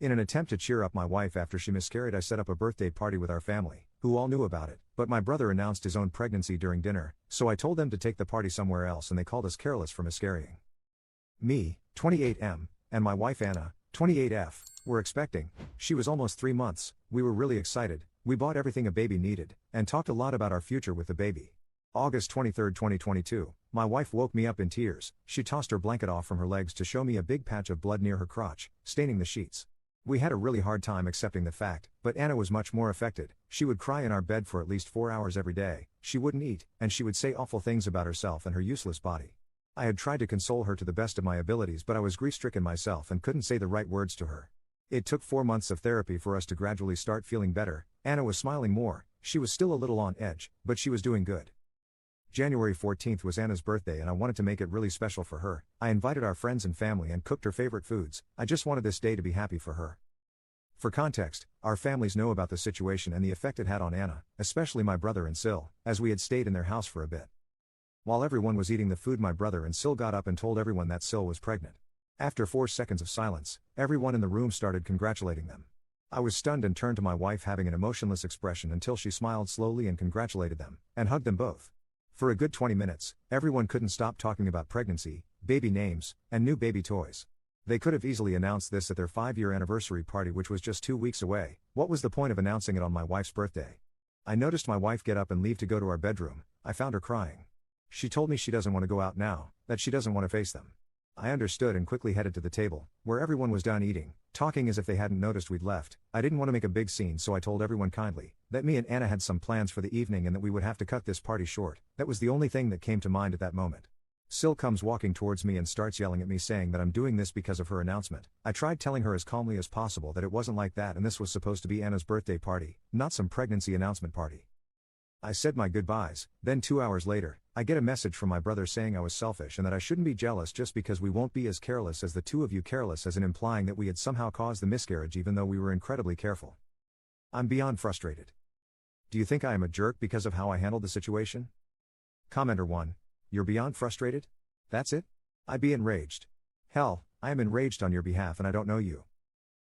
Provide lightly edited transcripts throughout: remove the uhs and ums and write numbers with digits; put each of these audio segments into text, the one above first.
In an attempt to cheer up my wife after she miscarried, I set up a birthday party with our family, who all knew about it, but my brother announced his own pregnancy during dinner, so I told them to take the party somewhere else and they called us careless for miscarrying. Me, 28M, and my wife Anna, 28F, were expecting. She was almost 3 months, we were really excited, we bought everything a baby needed, and talked a lot about our future with the baby. August 23, 2022, my wife woke me up in tears. She tossed her blanket off from her legs to show me a big patch of blood near her crotch, staining the sheets. We had a really hard time accepting the fact, but Anna was much more affected. She would cry in our bed for at least 4 hours every day, she wouldn't eat, and she would say awful things about herself and her useless body. I had tried to console her to the best of my abilities, but I was grief-stricken myself and couldn't say the right words to her. It took 4 months of therapy for us to gradually start feeling better. Anna was smiling more, she was still a little on edge, but she was doing good. January 14th was Anna's birthday and I wanted to make it really special for her. I invited our friends and family and cooked her favorite foods. I just wanted this day to be happy for her. For context, our families know about the situation and the effect it had on Anna, especially my brother and Sil, as we had stayed in their house for a bit. While everyone was eating the food, my brother and Sil got up and told everyone that Sil was pregnant. After 4 seconds of silence, everyone in the room started congratulating them. I was stunned and turned to my wife having an emotionless expression until she smiled slowly and congratulated them, and hugged them both. For a good 20 minutes, everyone couldn't stop talking about pregnancy, baby names, and new baby toys. They could have easily announced this at their 5-year anniversary party, which was just 2 weeks away. What was the point of announcing it on my wife's birthday? I noticed my wife get up and leave to go to our bedroom. I found her crying. She told me she doesn't want to go out now, that she doesn't want to face them. I understood and quickly headed to the table, where everyone was done eating, talking as if they hadn't noticed we'd left. I didn't want to make a big scene, so I told everyone kindly that me and Anna had some plans for the evening and that we would have to cut this party short. That was the only thing that came to mind at that moment. Sil comes walking towards me and starts yelling at me, saying that I'm doing this because of her announcement. I tried telling her as calmly as possible that it wasn't like that and this was supposed to be Anna's birthday party, not some pregnancy announcement party. I said my goodbyes. Then 2 hours later, I get a message from my brother saying I was selfish and that I shouldn't be jealous just because we won't be as careless as the two of you, careless as in implying that we had somehow caused the miscarriage even though we were incredibly careful. I'm beyond frustrated. Do you think I am a jerk because of how I handled the situation? Commenter 1. You're beyond frustrated? That's it? I'd be enraged. Hell, I am enraged on your behalf and I don't know you.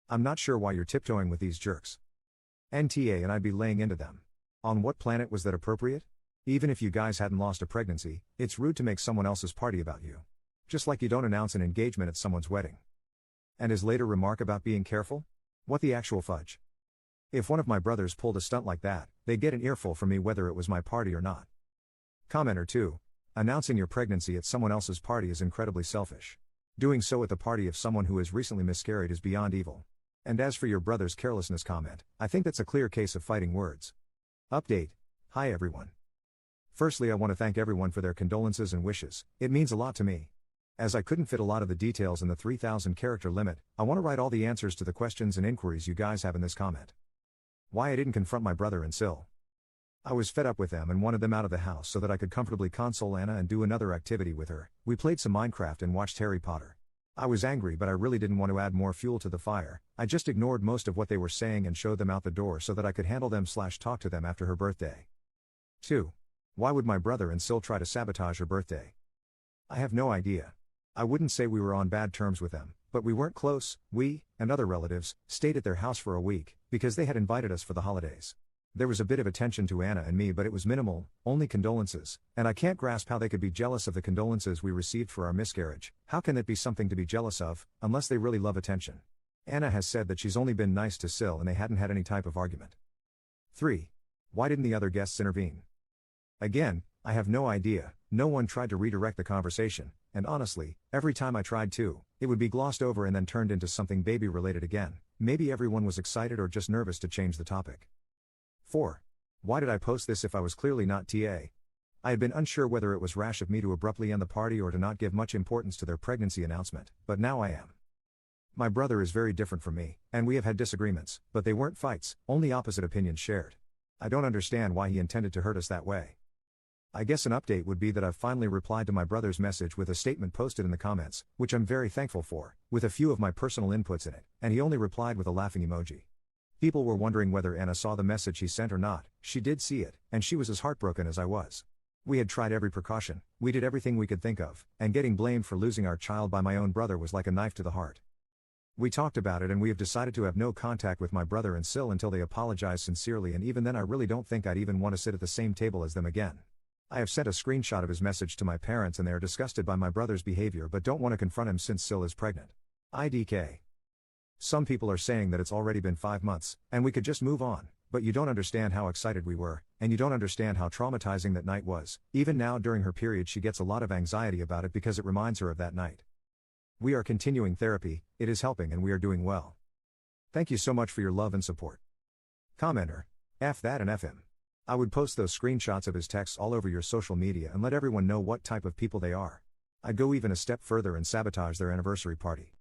I'm not sure why you're tiptoeing with these jerks. NTA, and I'd be laying into them. On what planet was that appropriate? Even if you guys hadn't lost a pregnancy, it's rude to make someone else's party about you. Just like you don't announce an engagement at someone's wedding. And his later remark about being careful? What the actual fudge? If one of my brothers pulled a stunt like that, they'd get an earful from me whether it was my party or not. Commenter 2. Announcing your pregnancy at someone else's party is incredibly selfish. Doing so at the party of someone who has recently miscarried is beyond evil. And as for your brother's carelessness comment, I think that's a clear case of fighting words. Update. Hi everyone. Firstly, I want to thank everyone for their condolences and wishes. It means a lot to me. As I couldn't fit a lot of the details in the 3,000 character limit, I want to write all the answers to the questions and inquiries you guys have in this comment. Why I didn't confront my brother and Sil. I was fed up with them and wanted them out of the house so that I could comfortably console Anna and do another activity with her. We played some Minecraft and watched Harry Potter. I was angry, but I really didn't want to add more fuel to the fire. I just ignored most of what they were saying and showed them out the door so that I could handle them/talk to them after her birthday. 2. Why would my brother and Sil try to sabotage her birthday? I have no idea. I wouldn't say we were on bad terms with them, but we weren't close. We, and other relatives, stayed at their house for a week, because they had invited us for the holidays. There was a bit of attention to Anna and me, but it was minimal, only condolences, and I can't grasp how they could be jealous of the condolences we received for our miscarriage. How can that be something to be jealous of, unless they really love attention? Anna has said that she's only been nice to Sil and they hadn't had any type of argument. 3. Why didn't the other guests intervene? Again, I have no idea. No one tried to redirect the conversation, and honestly, every time I tried to, it would be glossed over and then turned into something baby related again. Maybe everyone was excited or just nervous to change the topic. 4. Why did I post this if I was clearly not TA? I had been unsure whether it was rash of me to abruptly end the party or to not give much importance to their pregnancy announcement, but now I am. My brother is very different from me, and we have had disagreements, but they weren't fights, only opposite opinions shared. I don't understand why he intended to hurt us that way. I guess an update would be that I've finally replied to my brother's message with a statement posted in the comments, which I'm very thankful for, with a few of my personal inputs in it, and he only replied with a laughing emoji. People were wondering whether Anna saw the message he sent or not. She did see it, and she was as heartbroken as I was. We had tried every precaution, we did everything we could think of, and getting blamed for losing our child by my own brother was like a knife to the heart. We talked about it and we have decided to have no contact with my brother and Sil until they apologize sincerely, and even then I really don't think I'd even want to sit at the same table as them again. I have sent a screenshot of his message to my parents and they are disgusted by my brother's behavior but don't want to confront him since Sil is pregnant. IDK. Some people are saying that it's already been 5 months, and we could just move on, but you don't understand how excited we were, and you don't understand how traumatizing that night was. Even now during her period she gets a lot of anxiety about it because it reminds her of that night. We are continuing therapy, it is helping and we are doing well. Thank you so much for your love and support. Commenter. F that and F him. I would post those screenshots of his texts all over your social media and let everyone know what type of people they are. I'd go even a step further and sabotage their anniversary party.